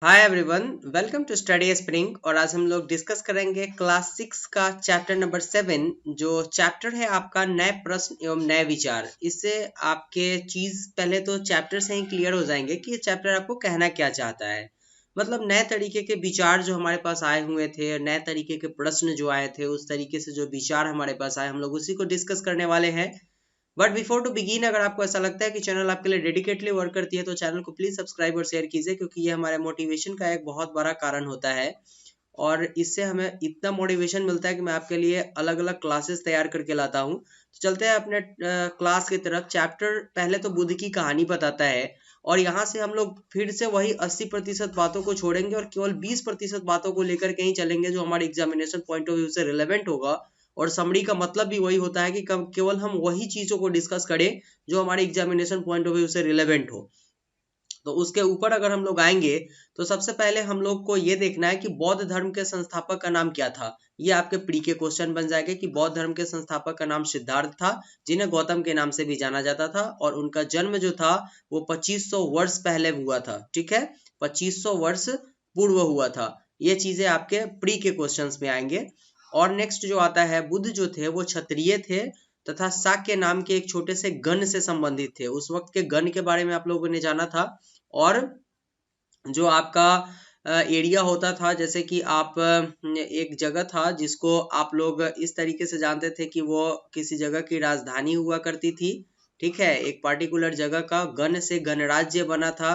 Hi everyone, welcome to Study Spring. और आज हम लोग डिस्कस करेंगे क्लास 6 का चैप्टर नंबर 7। जो चैप्टर है आपका नए प्रश्न एवं नए विचार। इससे आपके चीज पहले तो चैप्टर से ही क्लियर हो जाएंगे कि ये चैप्टर आपको कहना क्या चाहता है। मतलब नए तरीके के विचार जो हमारे पास आए हुए थे, नए तरीके के प्रश्न जो आए थे, उस तरीके से जो विचार हमारे पास आए, हम लोग उसी को डिस्कस करने वाले हैं। बट बिफोर टू बिगिन, अगर आपको ऐसा लगता है कि चैनल आपके लिए डेडिकेटली वर्क करती है तो चैनल को प्लीज सब्सक्राइब और शेयर कीजिए, क्योंकि ये हमारे मोटिवेशन का एक बहुत बड़ा कारण होता है। और इससे हमें इतना मोटिवेशन मिलता है कि मैं आपके लिए अलग अलग क्लासेस तैयार करके लाता हूँ। तो चलते हैं अपने क्लास की तरफ। चैप्टर पहले तो बुद्ध की कहानी बताता है, और यहाँ से हम लोग फिर से वही 80% बातों को छोड़ेंगे और केवल 20% बातों को लेकर के ही चलेंगे जो हमारे एग्जामिनेशन पॉइंट ऑफ व्यू से रिलेवेंट होगा। और समरी का मतलब भी वही होता है कि केवल हम वही चीजों को डिस्कस करें जो हमारे एग्जामिनेशन पॉइंट ऑफ व्यू से रिलेवेंट हो। तो उसके ऊपर अगर हम लोग आएंगे तो सबसे पहले हम लोग को ये देखना है कि बौद्ध धर्म के संस्थापक का नाम क्या था। ये आपके प्री के क्वेश्चन बन जाएगा कि बौद्ध धर्म के संस्थापक का नाम सिद्धार्थ था, जिन्हें गौतम के नाम से भी जाना जाता था। और उनका जन्म जो था वो 2500 वर्ष पहले हुआ था। ठीक है, 2500 वर्ष पूर्व हुआ था। ये चीजें आपके प्री के क्वेश्चंस में आएंगे। और नेक्स्ट जो आता है, बुद्ध जो थे वो क्षत्रिय थे तथा शाक्य नाम के एक छोटे से गण से संबंधित थे। उस वक्त के गण के बारे में आप लोगों ने जाना था। और जो आपका एरिया होता था, जैसे कि आप एक जगह था जिसको आप लोग इस तरीके से जानते थे कि वो किसी जगह की राजधानी हुआ करती थी। ठीक है, एक पार्टिकुलर जगह का गण से गणराज्य बना था।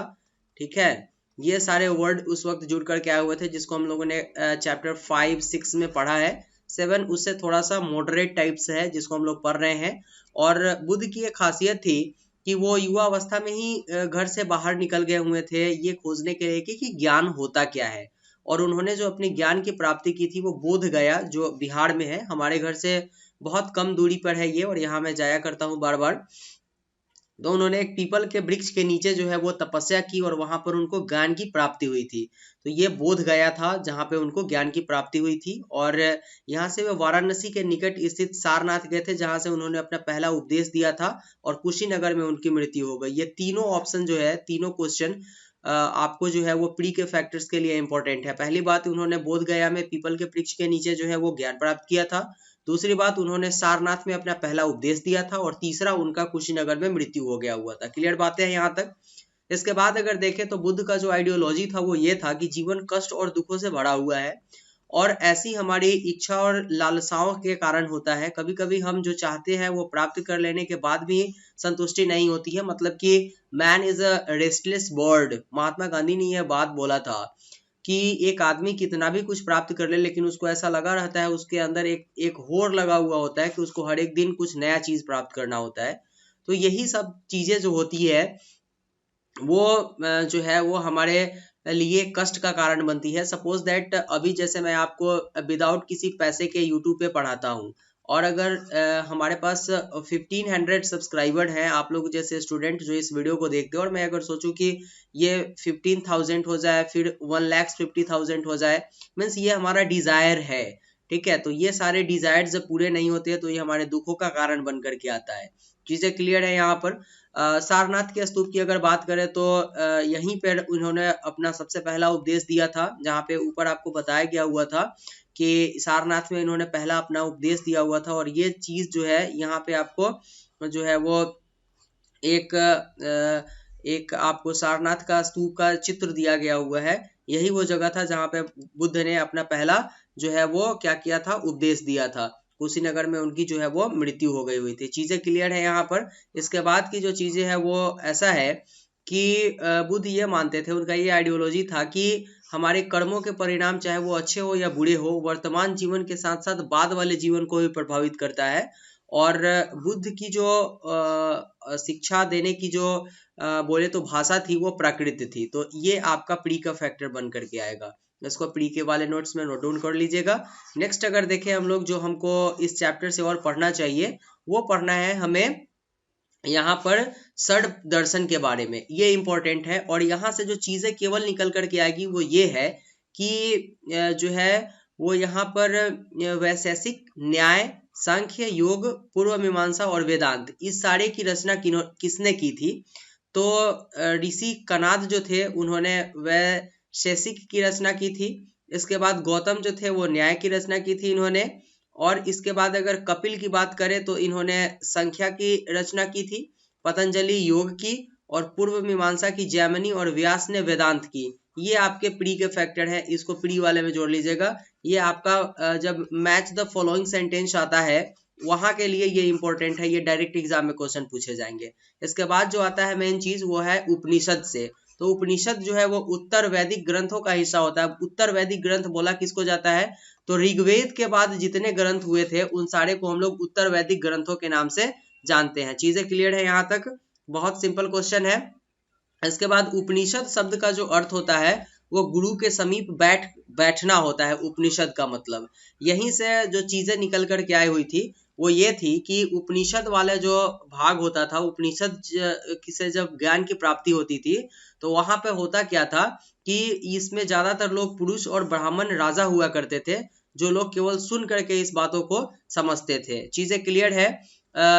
ठीक है, ये सारे वर्ड उस वक्त जुड़ करके आए हुए थे, जिसको हम लोगों ने चैप्टर 5-6 में पढ़ा है। 7 उससे थोड़ा सा मॉडरेट टाइप से है, जिसको हम लोग पढ़ रहे हैं। और बुद्ध की एक खासियत थी कि वो युवा अवस्था में ही घर से बाहर निकल गए हुए थे, ये खोजने के लिए कि ज्ञान होता क्या है। और उन्होंने जो अपने ज्ञान की प्राप्ति की थी वो बोध गया, जो बिहार में है। हमारे घर से बहुत कम दूरी पर है ये, और यहाँ मैं जाया करता हूँ बार बार। तो उन्होंने एक पीपल के वृक्ष के नीचे जो है वो तपस्या की, और वहां पर उनको ज्ञान की प्राप्ति हुई थी। तो ये बोध गया था जहां पे उनको ज्ञान की प्राप्ति हुई थी। और यहाँ से वे वाराणसी के निकट स्थित सारनाथ गए थे, जहां से उन्होंने अपना पहला उपदेश दिया था। और कुशीनगर में उनकी मृत्यु हो गई। ये तीनों ऑप्शन जो है, तीनों क्वेश्चन आपको जो है वो प्री के फैक्टर्स के लिए इंपॉर्टेंट है। पहली बात, उन्होंने बोध गया में पीपल के वृक्ष के नीचे जो है वो ज्ञान प्राप्त किया था। दूसरी बात, उन्होंने सारनाथ में अपना पहला उपदेश दिया था। और तीसरा, उनका कुशीनगर में मृत्यु हो गया हुआ था। क्लियर बातें हैं यहाँ तक। इसके बाद अगर देखें तो बुद्ध का जो आइडियोलॉजी था वो ये था कि जीवन कष्ट और दुखों से भरा हुआ है, और ऐसी हमारी इच्छा और लालसाओं के कारण होता है। कभी कभी हम जो चाहते हैं वो प्राप्त कर लेने के बाद भी संतुष्टि नहीं होती है। मतलब कि man is a restless bird. Mahatma Gandhi ने यह बात बोला था कि एक आदमी कितना भी कुछ प्राप्त कर ले, लेकिन उसको ऐसा लगा रहता है, उसके अंदर एक एक होड़ लगा हुआ होता है कि उसको हर एक दिन कुछ नया चीज प्राप्त करना होता है। तो यही सब चीजें जो होती है वो जो है वो हमारे लिए कष्ट का कारण बनती है। सपोज दैट अभी जैसे मैं आपको विदाउट किसी पैसे के यूट्यूब पे पढ़ाता हूँ, और अगर हमारे पास 1500 सब्सक्राइबर हैं, आप लोग जैसे स्टूडेंट जो इस वीडियो को देखते हो, और मैं अगर सोचूं कि ये 15,000 हो जाए, फिर 1,50,000 हो जाए, मीन्स ये हमारा डिजायर है। ठीक है, तो ये सारे डिजायर जब पूरे नहीं होते हैं तो ये हमारे दुखों का कारण बन करके आता है। चीजें क्लियर है यहाँ पर। सारनाथ के स्तूप की अगर बात करें तो यहीं पर उन्होंने अपना सबसे पहला उपदेश दिया था, जहाँ पे ऊपर आपको बताया गया हुआ था कि सारनाथ में इन्होंने पहला अपना उपदेश दिया हुआ था। और ये चीज जो है यहाँ पे आपको जो है वो एक एक आपको सारनाथ का स्तूप का चित्र दिया गया हुआ है। यही वो जगह था जहाँ पे बुद्ध ने अपना पहला जो है वो क्या किया था, उपदेश दिया था। कुशीनगर में उनकी जो है वो मृत्यु हो गई हुई थी। चीजें क्लियर है यहाँ पर। इसके बाद की जो चीजें है वो ऐसा है कि बुद्ध ये मानते थे, उनका ये आइडियोलॉजी था कि हमारे कर्मों के परिणाम चाहे वो अच्छे हो या बुरे हो, वर्तमान जीवन के साथ साथ बाद वाले जीवन को भी प्रभावित करता है। और बुद्ध की जो शिक्षा देने की जो बोले तो भाषा थी वो प्राकृत थी। तो ये आपका प्री का फैक्टर बन करके आएगा। इसको प्री के वाले नोट्स में नोट डाउन कर लीजिएगा। नेक्स्ट अगर देखें हम लोग, जो हमको इस चैप्टर से और पढ़ना चाहिए वो पढ़ना है हमें यहाँ पर षड दर्शन के बारे में। ये इंपॉर्टेंट है। और यहाँ से जो चीजें केवल निकल करके आएगी वो ये है कि जो है वो यहाँ पर वैशेषिक न्याय, सांख्य, योग, पूर्व मीमांसा और वेदांत, इस सारे की रचना किसने की थी। तो ऋषि कनाद जो थे उन्होंने वह शैसिक की रचना की थी। इसके बाद गौतम जो थे वो न्याय की रचना की थी इन्होंने। और इसके बाद अगर कपिल की बात करें तो इन्होंने संख्या की रचना की थी, पतंजलि योग की, और पूर्व मीमांसा की जैमिनी, और व्यास ने वेदांत की। ये आपके प्री के फैक्टर है, इसको प्री वाले में जोड़ लीजिएगा। ये आपका जब मैच द फॉलोइंग सेंटेंस आता है वहां के लिए ये इंपॉर्टेंट है, ये डायरेक्ट एग्जाम में क्वेश्चन पूछे जाएंगे। इसके बाद जो आता है मेन चीज वो है उपनिषद से। तो उपनिषद जो है वो उत्तर वैदिक ग्रंथों का हिस्सा होता है। उत्तर वैदिक ग्रंथ बोला किसको जाता है, तो ऋग्वेद के बाद जितने ग्रंथ हुए थे उन सारे को हम लोग उत्तर वैदिक ग्रंथों के नाम से जानते हैं। चीजें क्लियर है यहाँ तक, बहुत सिंपल क्वेश्चन है। इसके बाद उपनिषद शब्द का जो अर्थ होता है वो गुरु के समीप बैठना होता है। उपनिषद का मतलब, यहीं से जो चीजें निकल कर के आई हुई थी वो ये थी कि उपनिषद वाला जो भाग होता था, उपनिषद से जब ज्ञान की प्राप्ति होती थी तो वहां पे होता क्या था कि इसमें ज्यादातर लोग पुरुष और ब्राह्मण राजा हुआ करते थे, जो लोग केवल सुन करके इस बातों को समझते थे। चीजें क्लियर है।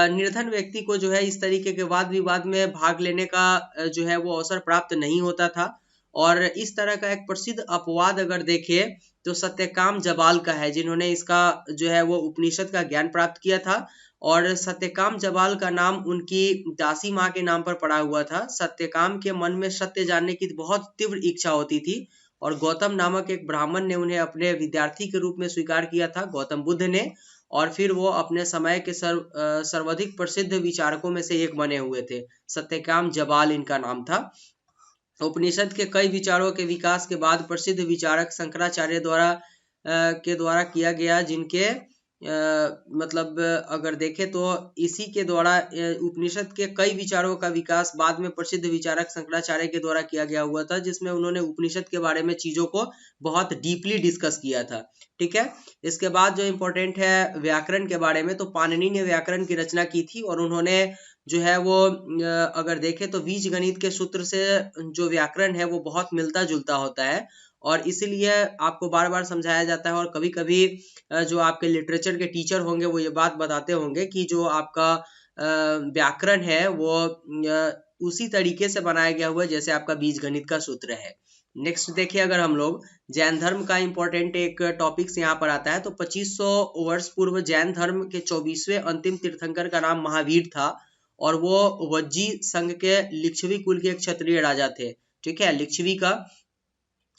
निर्धन व्यक्ति को जो है इस तरीके के वाद विवाद में भाग लेने का जो है वो अवसर प्राप्त नहीं होता था। और इस तरह का एक प्रसिद्ध अपवाद अगर देखें तो सत्यकाम जबाल का है, जिन्होंने इसका जो है वो उपनिषद का ज्ञान प्राप्त किया था। और सत्यकाम जबाल का नाम उनकी दासी माँ के नाम पर पड़ा हुआ था। सत्यकाम के मन में सत्य जानने की बहुत तीव्र इच्छा होती थी और गौतम नामक एक ब्राह्मण ने उन्हें अपने विद्यार्थी के रूप में स्वीकार किया था, गौतम बुद्ध ने। और फिर वो अपने समय के सर्वाधिक प्रसिद्ध विचारकों में से एक बने हुए थे। सत्यकाम जबाल इनका नाम था। उपनिषद के कई विचारों के विकास के बाद प्रसिद्ध विचारक शंकराचार्य द्वारा किया गया, जिनके मतलब अगर देखें तो इसी के द्वारा उपनिषद के कई विचारों का विकास बाद में प्रसिद्ध विचारक शंकराचार्य के द्वारा किया गया हुआ था, जिसमें उन्होंने उपनिषद के बारे में चीजों को बहुत डीपली डिस्कस किया था। ठीक है। इसके बाद जो इम्पोर्टेंट है व्याकरण के बारे में, तो पाणिनि ने व्याकरण की रचना की थी और उन्होंने जो है वो अगर देखें तो बीज गणित के सूत्र से जो व्याकरण है वो बहुत मिलता जुलता होता है, और इसीलिए आपको बार बार समझाया जाता है। और कभी कभी जो आपके लिटरेचर के टीचर होंगे वो ये बात बताते होंगे कि जो आपका व्याकरण है वो उसी तरीके से बनाया गया हुआ है जैसे आपका बीज गणित का सूत्र है। नेक्स्ट देखिए, अगर हम लोग जैन धर्म का इंपॉर्टेंट एक टॉपिक्स यहाँ पर आता है, तो 2500 वर्ष पूर्व जैन धर्म के 24वें अंतिम तीर्थंकर का नाम महावीर था, और वो वज्जी संघ के लिच्छवी कुल के एक क्षत्रिय राजा थे। ठीक है, लिच्छवी का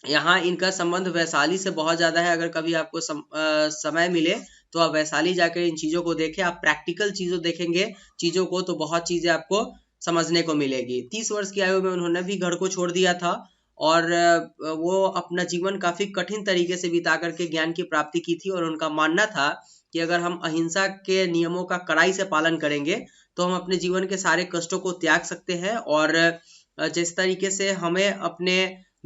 यहाँ इनका संबंध वैशाली से बहुत ज्यादा है। अगर कभी आपको समय मिले तो आप वैशाली जाकर इन चीजों को देखें, आप प्रैक्टिकल चीजों देखेंगे चीजों को तो बहुत चीजें आपको समझने को मिलेगी। 30 वर्ष की आयु में उन्होंने भी घर को छोड़ दिया था और वो अपना जीवन काफी कठिन तरीके से बिता करके ज्ञान की प्राप्ति की थी। और उनका मानना था कि अगर हम अहिंसा के नियमों का कड़ाई से पालन करेंगे तो हम अपने जीवन के सारे कष्टों को त्याग सकते हैं। और जिस तरीके से हमें अपने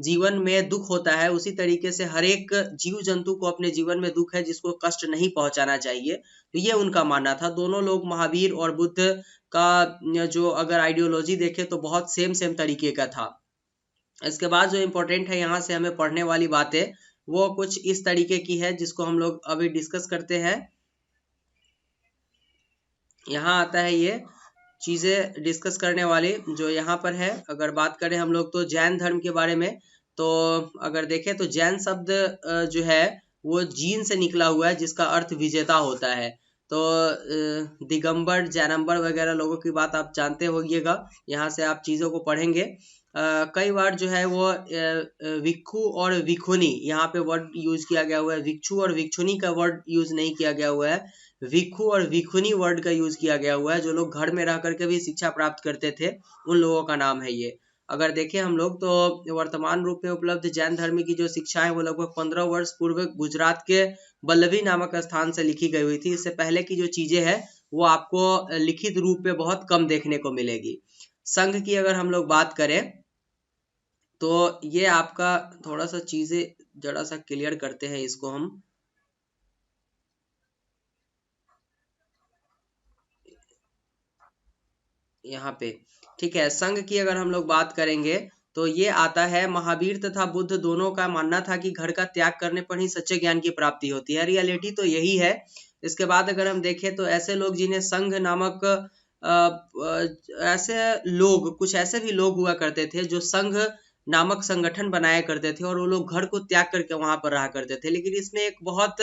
जीवन में दुख होता है उसी तरीके से हर एक जीव जंतु को अपने जीवन में दुख है जिसको कष्ट नहीं पहुंचाना चाहिए। तो ये उनका मानना था। दोनों लोग महावीर और बुद्ध का जो अगर आइडियोलॉजी देखे तो बहुत सेम तरीके का था। इसके बाद जो इम्पोर्टेंट है यहाँ से हमें पढ़ने वाली बातें वो कुछ इस तरीके की है जिसको हम लोग अभी डिस्कस करते हैं। यहाँ आता है ये चीजें डिस्कस करने वाली जो यहाँ पर है। अगर बात करें हम लोग तो जैन धर्म के बारे में, तो अगर देखें तो जैन शब्द जो है वो जीन से निकला हुआ है जिसका अर्थ विजेता होता है। तो दिगंबर जैनम्बर वगैरह लोगों की बात आप जानते होइएगा, यहाँ से आप चीजों को पढ़ेंगे। कई बार जो है वो भिक्षु और भिक्षुनी यहाँ पे वर्ड यूज किया गया हुआ है। भिक्षु और भिक्षुनी का वर्ड यूज नहीं किया गया हुआ है, भिक्षु और भिक्षुनी वर्ड का यूज किया गया हुआ है। जो लोग घर में रह करके भी शिक्षा प्राप्त करते थे उन लोगों का नाम है ये। अगर देखें हम लोग तो वर्तमान रूप में उपलब्ध जैन धर्म की जो शिक्षा है वो लगभग 15 वर्ष पूर्व गुजरात के बल्लभी नामक स्थान से लिखी गई हुई थी। इससे पहले की जो चीजें हैं वो आपको लिखित रूप में बहुत कम देखने को मिलेगी। संघ की अगर हम लोग बात करें तो ये आपका थोड़ा सा चीजें जरा सा क्लियर करते हैं इसको हम। यहाँ पे ठीक है, संघ की अगर हम लोग बात करेंगे तो ये आता है महावीर तथा बुद्ध दोनों का मानना था कि घर का त्याग करने पर ही सच्चे ज्ञान की प्राप्ति होती है। रियलिटी तो यही है। इसके बाद अगर हम देखें तो ऐसे लोग जिन्हें संघ नामक ऐसे लोग कुछ ऐसे भी लोग हुआ करते थे जो संघ नामक संगठन बनाया करते थे और वो लोग घर को त्याग करके वहां पर रहा करते थे। लेकिन इसमें एक बहुत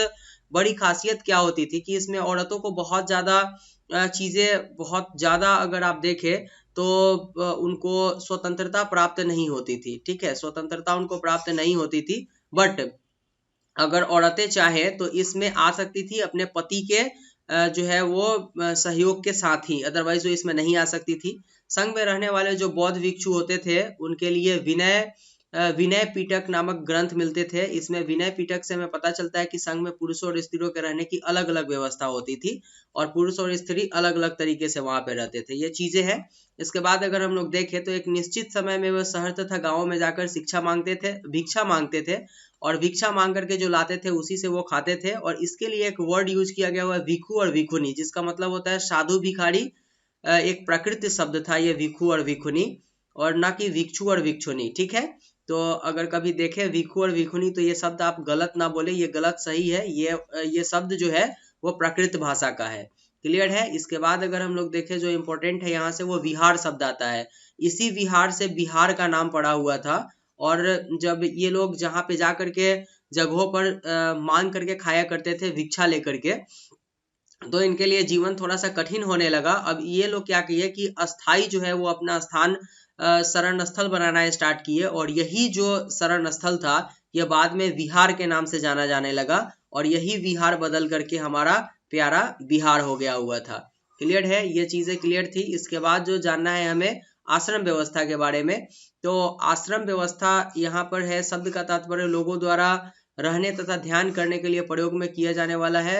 बड़ी खासियत क्या होती थी कि इसमें औरतों को बहुत ज्यादा चीजें बहुत ज्यादा अगर आप देखें तो उनको स्वतंत्रता प्राप्त नहीं होती थी। ठीक है, स्वतंत्रता उनको प्राप्त नहीं होती थी, बट अगर औरतें चाहे तो इसमें आ सकती थी अपने पति के जो है वो सहयोग के साथ ही, अदरवाइज वो इसमें नहीं आ सकती थी। संघ में रहने वाले जो बौद्ध भिक्षु होते थे उनके लिए विनय पिटक नामक ग्रंथ मिलते थे। इसमें विनय पिटक से हमें पता चलता है कि संघ में पुरुषों और स्त्रियों के रहने की अलग अलग व्यवस्था होती थी और पुरुष और स्त्री अलग अलग तरीके से वहां पे रहते थे। ये चीजें हैं। इसके बाद अगर हम लोग देखें तो एक निश्चित समय में वह शहर तथा गाँवों में जाकर भिक्षा मांगते थे और भिक्षा मांग करके जो लाते थे उसी से वो खाते थे। और इसके लिए एक वर्ड यूज किया गया हुआ है भिक्षु और भिक्षुनी, जिसका मतलब होता है साधु भिखारी। एक प्राकृत शब्द था ये भिक्षु और भिक्षुनी, और ना कि भिक्षु और भिक्षुनी। ठीक है, तो अगर कभी देखें भिक्षु और भिक्षुनी तो ये शब्द आप गलत ना बोले, ये गलत सही है। ये शब्द जो है वो प्राकृत भाषा का है। क्लियर है। इसके बाद अगर हम लोग देखें जो इम्पोर्टेंट है यहाँ से, वो विहार शब्द आता है। इसी विहार से बिहार का नाम पड़ा हुआ था। और जब ये लोग जहाँ पे जा करके जगहों पर मांग करके खाया करते थे भिक्षा लेकर के, तो इनके लिए जीवन थोड़ा सा कठिन होने लगा। अब ये लोग क्या किए कि अस्थाई जो है वो अपना स्थान शरण स्थल बनाना स्टार्ट किए, और यही जो शरण स्थल था ये बाद में विहार के नाम से जाना जाने लगा, और यही विहार बदल करके हमारा प्यारा बिहार हो गया हुआ था। क्लियर है, ये चीजें क्लियर थी। इसके बाद जो जानना है हमें आश्रम व्यवस्था के बारे में, तो आश्रम व्यवस्था यहाँ पर है, शब्द का तात्पर्य लोगों द्वारा रहने तथा ध्यान करने के लिए प्रयोग में किया जाने वाला है।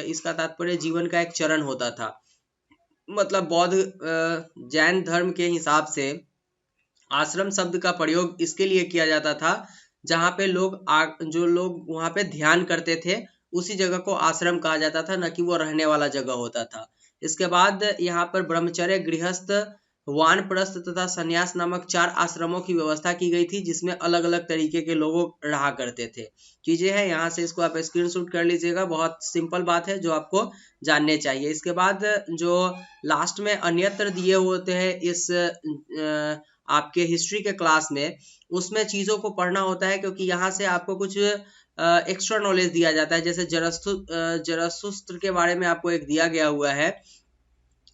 इसका तात्पर्य जीवन का एक चरण होता था। मतलब बौद्ध जैन धर्म के हिसाब से आश्रम शब्द का प्रयोग इसके लिए किया जाता था जहाँ पे जो लोग वहां पे ध्यान करते थे उसी जगह को आश्रम कहा जाता था, न कि वो रहने वाला जगह होता था। इसके बाद यहाँ पर ब्रह्मचर्य, गृहस्थ, वानप्रस्थ तथा संन्यास नामक 4 आश्रमों की व्यवस्था की गई थी, जिसमें अलग अलग तरीके के लोग रहा करते थे। चीजें हैं यहाँ से, इसको आप स्क्रीनशॉट कर लीजिएगा, बहुत सिंपल बात है जो आपको जानने चाहिए। इसके बाद जो लास्ट में अन्यत्र दिए होते हैं इस आपके हिस्ट्री के क्लास में, उसमें चीजों को पढ़ना होता है, क्योंकि यहाँ से आपको कुछ एक्स्ट्रा नॉलेज दिया जाता है। जैसे जरथुस्त्र के बारे में आपको एक दिया गया हुआ है।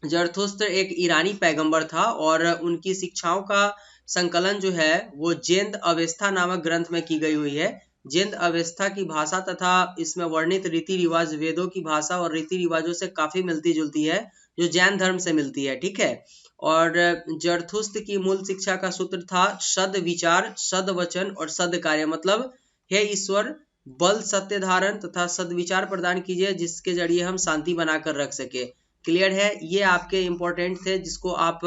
जरथुस्त्र एक ईरानी पैगंबर था और उनकी शिक्षाओं का संकलन जो है वो जेंद अवेस्था नामक ग्रंथ में की गई हुई है। जेंद अवेस्था की भाषा तथा इसमें वर्णित रीति रिवाज वेदों की भाषा और रीति रिवाजों से काफी मिलती जुलती है, जो जैन धर्म से मिलती है। ठीक है, और जरथुस्त्र की मूल शिक्षा का सूत्र था सद विचार, सद वचन और सद कार्य। मतलब हे ईश्वर, बल सत्य धारण तथा सदविचार प्रदान कीजिए जिसके जरिए हम शांति बनाकर रख सके। क्लियर है, ये आपके इंपॉर्टेंट थे जिसको आप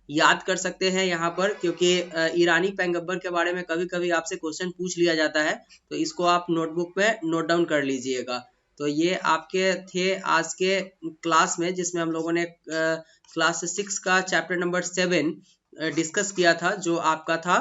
याद कर सकते हैं यहाँ पर, क्योंकि ईरानी पैगंबर के बारे में कभी कभी आपसे क्वेश्चन पूछ लिया जाता है, तो इसको आप नोटबुक में नोट डाउन कर लीजिएगा। तो ये आपके थे आज के क्लास में, जिसमें हम लोगों ने क्लास 6 का चैप्टर नंबर 7 डिस्कस किया था, जो आपका था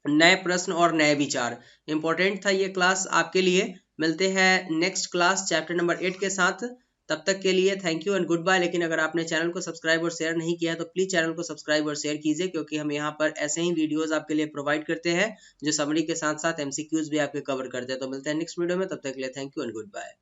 नए प्रश्न और नए विचार। इंपॉर्टेंट था ये क्लास आपके लिए। मिलते हैं नेक्स्ट क्लास चैप्टर नंबर 8 के साथ। तब तक के लिए thank you and goodbye. लेकिन अगर आपने चैनल को सब्सक्राइब और शेयर नहीं किया तो प्लीज चैनल को सब्सक्राइब और शेयर कीजिए, क्योंकि हम यहाँ पर ऐसे ही वीडियोस आपके लिए प्रोवाइड करते हैं जो समरी के साथ साथ एमसीक्यूज भी आपके कवर करते हैं। तो मिलते हैं नेक्स्ट वीडियो में, तब तक के लिए thank you and good bye.